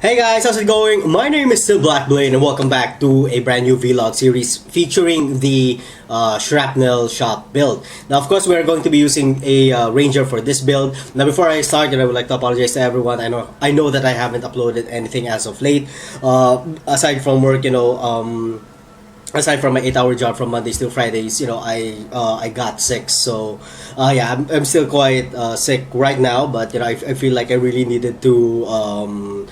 Hey guys, how's it going? My name is still Blackblade and welcome back to a brand new vlog series featuring the Shrapnel Shot Build. Now of course we are going to be using a Ranger for this build. Now before I start, I would like to apologize to everyone. I know that I haven't uploaded anything as of late. Aside from work, aside from my 8-hour job from Mondays to Fridays, I got sick. So yeah, I'm still quite sick right now, but I feel like I really needed to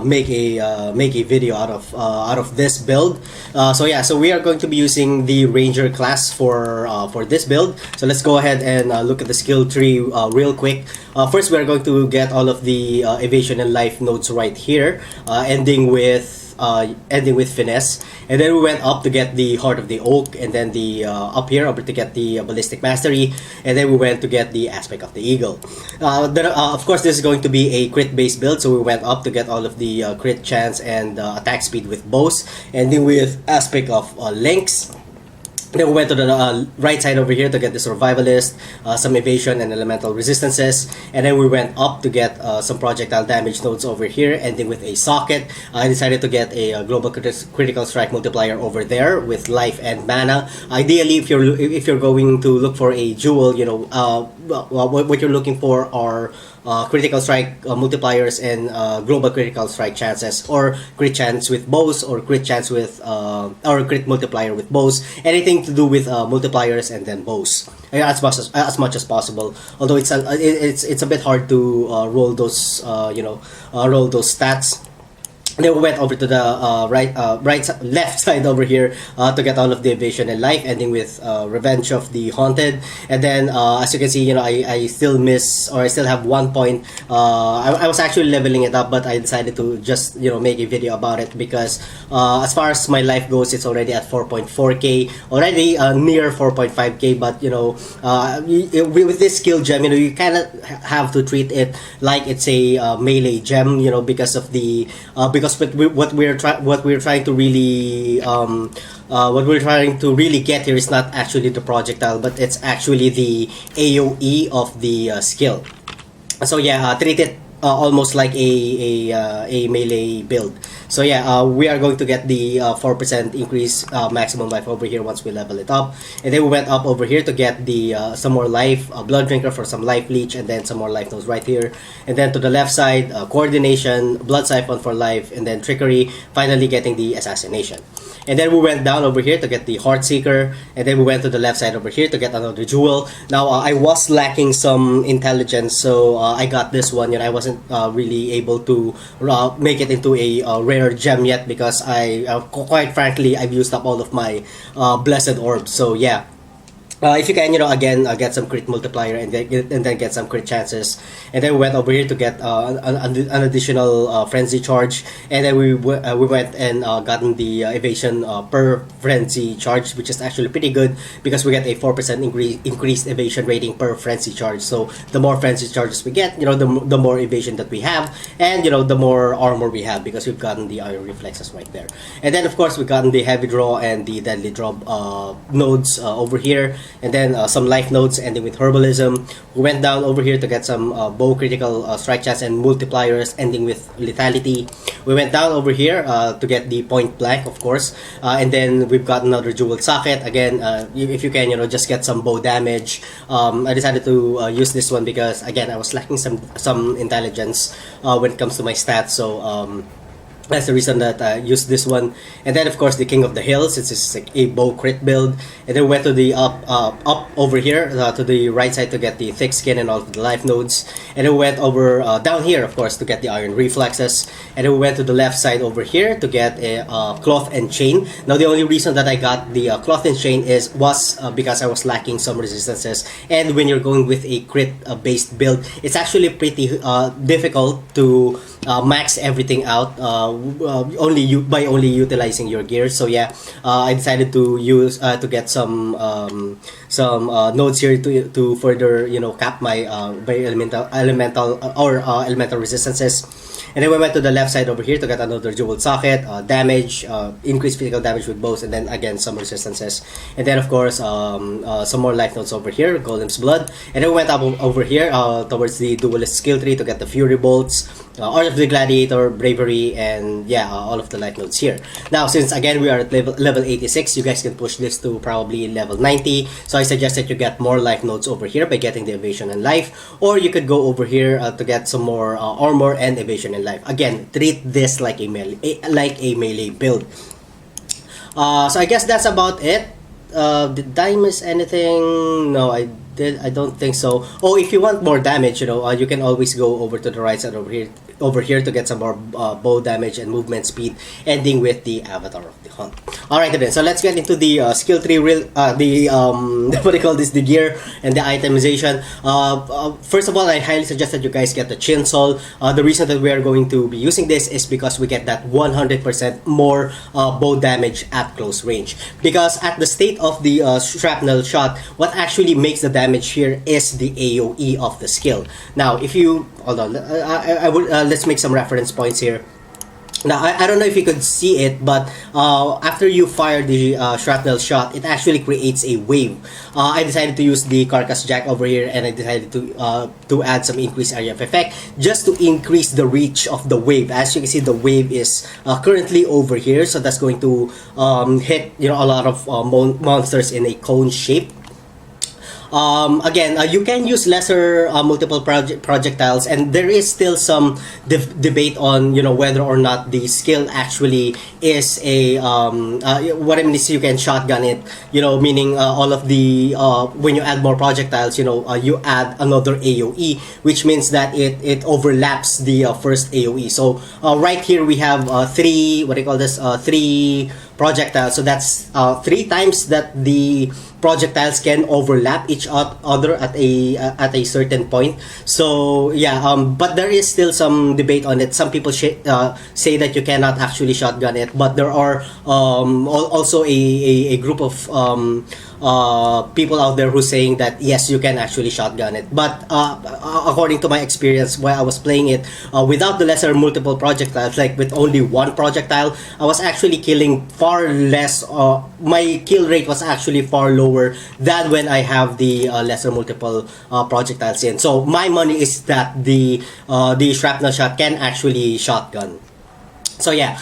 make a video out of this build. So yeah, so we are going to be using the Ranger class for this build. So let's go ahead and look at the skill tree real quick. First, we are going to get all of the evasion and life nodes right here, ending with finesse, and then we went up to get the heart of the oak, and then the up here over to get the ballistic mastery, and then we went to get the aspect of the eagle. Of course this is going to be a crit based build, so we went up to get all of the crit chance and attack speed with bows, ending with aspect of lynx. Then we went to the right side over here to get the survivalist, some evasion and elemental resistances, and then we went up to get some projectile damage nodes over here, ending with a socket. I decided to get a global critical strike multiplier over there with life and mana. Ideally, if you're going to look for a jewel, what you're looking for are critical strike multipliers and global critical strike chances, or crit chance with bows, or crit chance with or crit multiplier with bows. Anything to do with multipliers and then bows, as much as possible. Although it's a bit hard to roll those roll those stats. Then we went over to the left side over here to get all of the evasion and life, ending with revenge of the haunted. And then as you can see, I still miss, or I still have 1 point. I was actually leveling it up, but I decided to just make a video about it because as far as my life goes, it's already at 4.4k, already near 4.5k. But with this skill gem, you kind of have to treat it like it's a melee gem, because of the because what we're trying to really get here is not actually the projectile, but it's actually the AOE of the skill. So yeah, treat it almost like a melee build. So yeah, we are going to get the 4% increase maximum life over here once we level it up. And then we went up over here to get the some more life, blood drinker for some life leech, and then some more life nodes right here. And then to the left side, coordination, blood siphon for life, and then trickery, finally getting the assassination. And then we went down over here to get the Heart Seeker, and then we went to the left side over here to get another jewel. Now I was lacking some intelligence, so I got this one. I wasn't really able to make it into a rare gem yet because quite frankly, I've used up all of my blessed orbs. So yeah. If you can, again, get some crit multiplier and then get some crit chances. And then we went over here to get an additional frenzy charge. And then we went and gotten the evasion per frenzy charge, which is actually pretty good because we get a 4% increased evasion rating per frenzy charge. So the more frenzy charges we get, the more evasion that we have, and the more armor we have because we've gotten the iron reflexes right there. And then of course we gotten the heavy draw and the deadly draw nodes over here. And then some life nodes ending with herbalism. We went down over here to get some bow critical strike chance and multipliers ending with lethality. We went down over here to get the point blank, of course, and then we've got another jewel socket. Again, if you can, just get some bow damage. I decided to use this one because again I was lacking some intelligence when it comes to my stats. So that's the reason that I used this one. And then of course the King of the Hills, since it's like a bow crit build. And then we went to the up over here to the right side to get the thick skin and all of the life nodes. And then we went over down here, of course, to get the iron reflexes. And then we went to the left side over here to get a cloth and chain. Now the only reason that I got the cloth and chain was because I was lacking some resistances. And when you're going with a crit based build, it's actually pretty difficult to max everything out by only utilizing your gear. So yeah, I decided to use to get some nodes here to further cap my elemental resistances. And then we went to the left side over here to get another jeweled socket, damage, increased physical damage with bows, and then again some resistances. And then of course some more life notes over here, Golem's Blood. And then we went up over here towards the duelist skill tree to get the Fury Bolts. Art of the Gladiator, Bravery, and yeah, all of the life notes here. Now, since again we are at level 86, you guys can push this to probably level 90. So I suggest that you get more life notes over here by getting the evasion and life, or you could go over here to get some more armor and evasion and life. Again, treat this like a melee build. So I guess that's about it. Did I miss anything? No, I don't think so. Oh, if you want more damage, you can always go over to the right side over here to get some more bow damage and movement speed, ending with the Avatar of the Hunt. Alright then, so let's get into the skill tree, what do you call this, the gear and the itemization. First of all, I highly suggest that you guys get the Chin Sol. The reason that we are going to be using this is because we get that 100% more bow damage at close range. Because at the state of the shrapnel shot, what actually makes the damage here is the AoE of the skill. Now, if you hold on, I would let's make some reference points here. Now, I don't know if you could see it, but after you fire the shrapnel shot, it actually creates a wave. I decided to use the carcass jack over here, and I decided to add some increased area of effect just to increase the reach of the wave. As you can see, the wave is currently over here, so that's going to hit a lot of monsters in a cone shape. Again, you can use lesser multiple projectiles, and there is still some debate on whether or not the skill actually is a what I mean is you can shotgun it, meaning all of the when you add more projectiles, you add another AoE, which means that it overlaps the first AoE. So right here we have three projectiles, so that's 3 times that the projectiles can overlap each other at a certain point. So yeah, but there is still some debate on it. Some people say that you cannot actually shotgun it, but there are also a group of people out there who's saying that yes, you can actually shotgun it. But according to my experience while I was playing it without the lesser multiple projectiles, like with only one projectile, I was actually killing far less. My kill rate was actually far lower than when I have the lesser multiple projectiles in. So my money is that the shrapnel shot can actually shotgun. So yeah,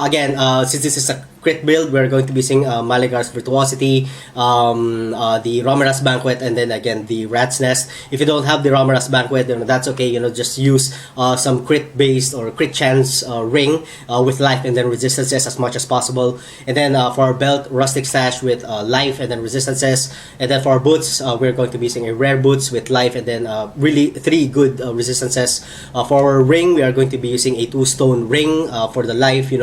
again, since this is a crit build, we're going to be seeing Maligaro's Virtuosity, the Romira's Banquet, and then again the Rat's Nest. If you don't have the Romira's Banquet, that's okay. Just use some crit based or crit chance ring with life and then resistances as much as possible. And then for our belt, Rustic Sash with life and then resistances. And then for our boots, we're going to be seeing a rare boots with life and then really 3 good resistances. For our ring, we are going to be using a 2-stone ring for the life.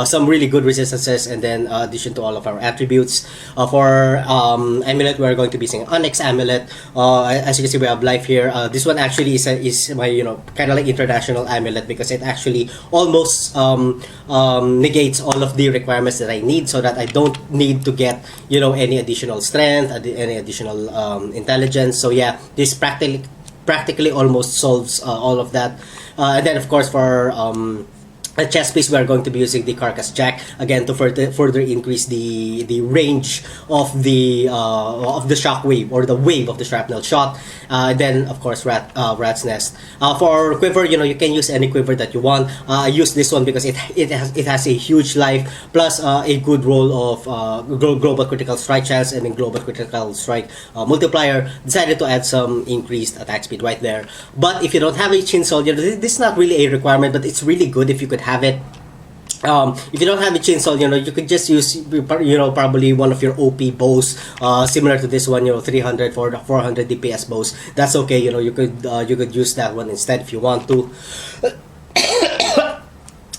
Some really good resistances, and then addition to all of our attributes. For amulet, we're going to be seeing Onyx amulet. As you can see, we have life here. This one actually is my kind of like international amulet, because it actually almost negates all of the requirements that I need, so that I don't need to get any additional strength, any additional intelligence. So yeah, this practically almost solves all of that. And then of course for a chest piece, we are going to be using the carcass jack again to further increase the range of the shockwave or the wave of the shrapnel shot. Then of course rat's nest. For quiver, you can use any quiver that you want. I use this one because it has a huge life plus a good roll of global critical strike chance and then global critical strike multiplier. Decided to add some increased attack speed right there. But if you don't have a Chin Sol, this is not really a requirement, but it's really good if you could have it. If you don't have a Chin Sol, you could just use probably one of your OP bows, similar to this one, 300 for 400 DPS bows. That's okay. You could use that one instead if you want to.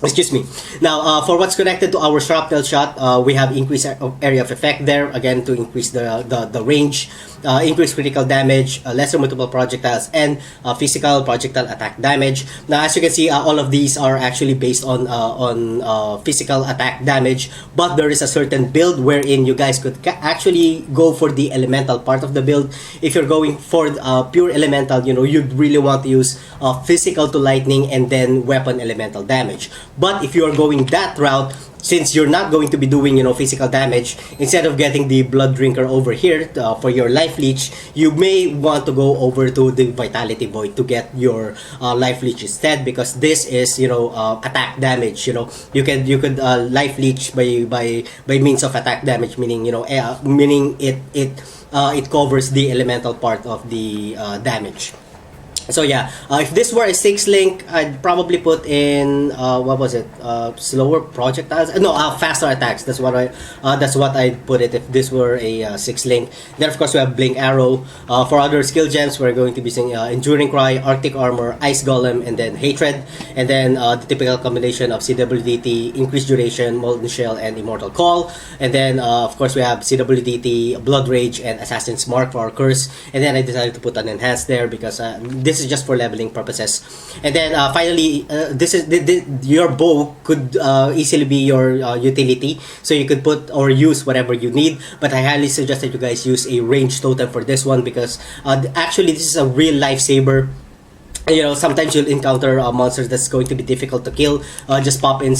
Excuse me. Now, for what's connected to our shrapnel shot, we have increased area of effect there, again to increase the range, increased critical damage, lesser multiple projectiles, and physical projectile attack damage. Now, as you can see, all of these are actually based on physical attack damage, but there is a certain build wherein you guys could actually go for the elemental part of the build. If you're going for pure elemental, you'd really want to use physical to lightning and then weapon elemental damage. But if you are going that route, since you're not going to be doing, you know, physical damage, instead of getting the blood drinker over here for your life leech, you may want to go over to the vitality void to get your life leech instead, because this is, you know, attack damage. You know, you could life leech by means of attack damage, meaning, you know, meaning it covers the elemental part of the damage. So yeah, if this were a 6 link, I'd probably put in what was it? Slower projectiles? No, faster attacks. That's what I'd put it if this were a 6 link. Then of course we have Blink Arrow. For other skill gems, we're going to be seeing Enduring Cry, Arctic Armor, Ice Golem, and then Hatred. And then the typical combination of CWDT, Increased Duration, Molten Shell, and Immortal Call. And then of course we have CWDT, Blood Rage, and Assassin's Mark for our curse. And then I decided to put an enhanced there because this is just for leveling purposes. And then finally, your bow could easily be your utility, so you could put or use whatever you need, but I highly suggest that you guys use a range totem for this one, because actually this is a real lifesaver. You know, sometimes you'll encounter monsters that's going to be difficult to kill. Just pop in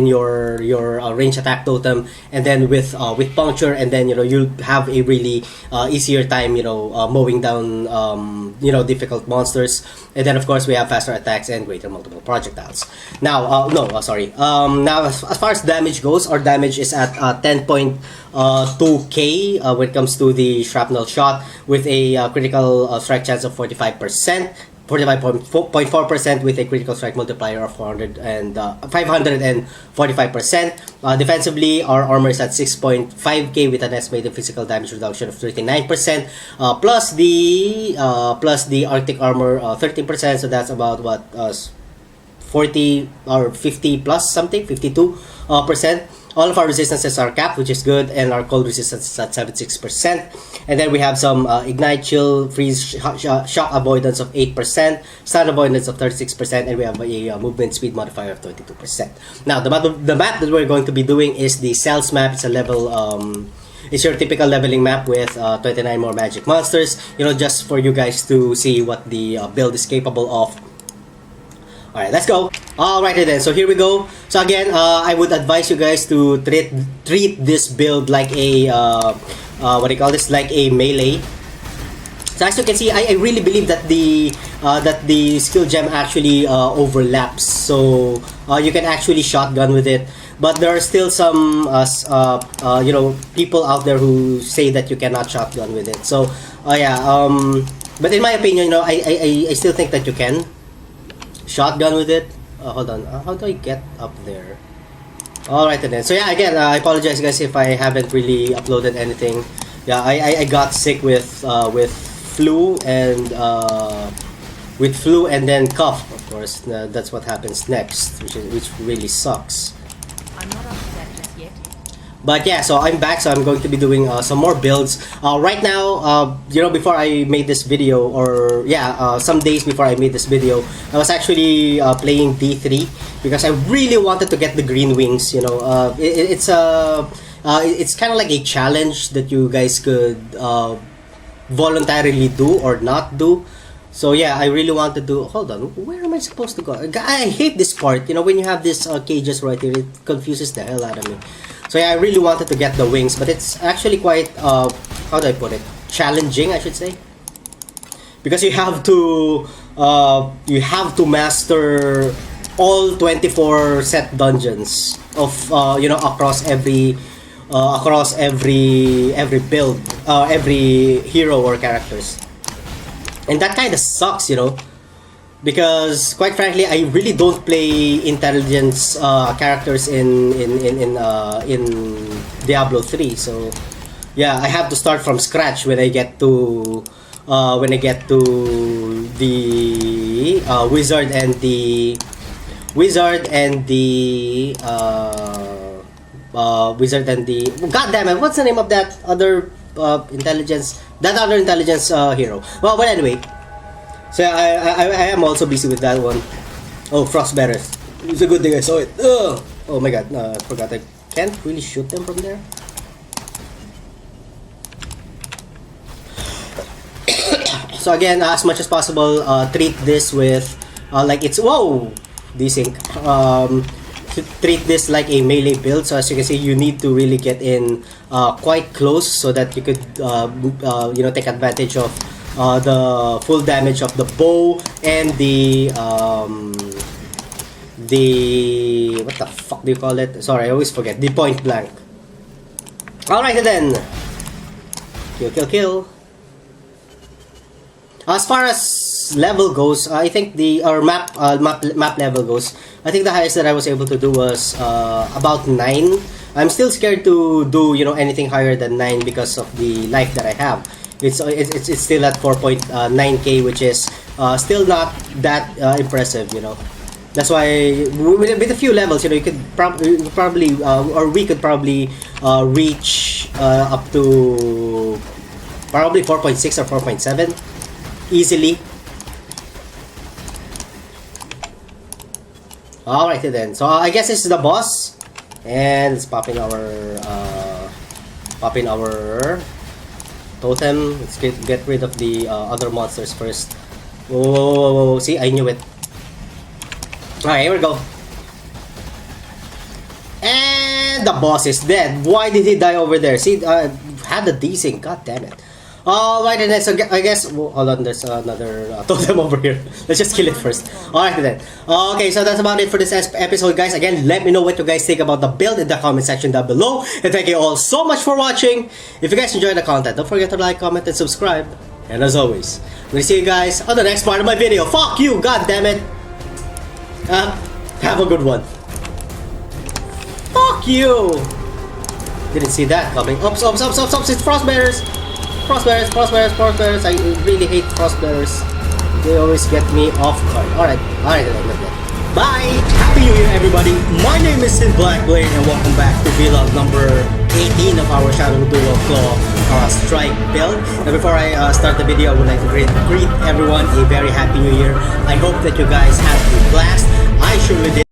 your range attack totem, and then with puncture, and then, you know, you'll have a really easier time, you know, mowing down you know, difficult monsters. And then of course we have faster attacks and greater multiple projectiles. Now now as far as damage goes, our damage is at 10.2k when it comes to the shrapnel shot, with a critical strike chance of 45%. 45.4% with a critical strike multiplier of 545%. Defensively, our armor is at 6.5k with an estimated physical damage reduction of 39%, plus the Arctic armor 13%, so that's about what, 40 or 50 plus something, 52%. All of our resistances are capped, which is good, and our cold resistance is at 76%. And then we have some Ignite, Chill, Freeze, Shock avoidance of 8%, Stun avoidance of 36%, and we have a movement speed modifier of 22%. Now, the map that we're going to be doing is the Cells map. It's a level... it's your typical leveling map with 29 more magic monsters, you know, just for you guys to see what the build is capable of. Alright, let's go. Alrighty then, so here we go. So again, I would advise you guys to treat this build like a what do you call this? Like a melee. So as you can see, I really believe that the skill gem actually overlaps. So you can actually shotgun with it. But there are still some you know, people out there who say that you cannot shotgun with it. So yeah, but in my opinion, you know, I still think that you can shotgun with it. Hold on, how do I get up there? Alright then. So yeah, again, I apologize guys if I haven't really uploaded anything. Yeah, I got sick with flu and then cough, of course. That's what happens next, which really sucks. I'm not upset just yet. But yeah, so I'm back, so I'm going to be doing some more builds. Right now, you know, before I made this video, or yeah, some days before I made this video, I was actually playing D3 because I really wanted to get the green wings. You know, it's kind of like a challenge that you guys could voluntarily do or not do. So yeah, I really want to do. Hold on, where am I supposed to go? I hate this part. You know, when you have these cages right here, it confuses the hell out of me. So yeah, I really wanted to get the wings, but it's actually quite how do I put it? Challenging, I should say, because you have to master all 24 set dungeons of you know, across every build, every hero or characters. And that kind of sucks, you know, because quite frankly, I really don't play intelligence characters in Diablo 3. So yeah, I have to start from scratch when I get to the wizard and the god damn it, what's the name of that other intelligence hero? Well, but anyway, so I am also busy with that one. Oh, Frostbearer. It's a good thing I saw it. Ugh. Oh my god, I forgot I can't really shoot them from there. So again, as much as possible, treat this with like it's desync. treat this like a melee build. So as you can see, you need to really get in quite close so that you could take advantage of the full damage of the bow and the what the fuck do you call it? Sorry, I always forget. The point blank. Alright then. Kill. As far as level goes, I think our map level goes, I think the highest that I was able to do was about 9. I'm still scared to do anything higher than 9 because of the life that I have. It's still at 4.9k, which is still not that impressive. That's why with a few levels, you could probably or we could probably reach up to probably 4.6 or 4.7 easily. Alrighty then. So I guess this is the boss, and let's pop in our totem. Let's get rid of the other monsters first. Whoa. See, I knew it. Alright, here we go. And the boss is dead. Why did he die over there? See, had the desync. God damn it. Alright then, so I guess, hold on, there's another totem over here. Let's just kill it first. Alright then. Okay, so that's about it for this episode, guys. Again, let me know what you guys think about the build in the comment section down below. And thank you all so much for watching. If you guys enjoyed the content, don't forget to like, comment, and subscribe. And as always, we'll see you guys on the next part of my video. Fuck you, god damn it. Have a good one. Fuck you. Didn't see that coming. Oops, it's frostbearers. Frostbearers. I really hate frostbearers. They always get me off guard. Alright, bye! Happy New Year, everybody! My name is Blackblade, and welcome back to vlog number 18 of our Shadow Dual Claw Strike build. And before I start the video, I would like to greet everyone a very happy New Year. I hope that you guys had a blast. I surely did.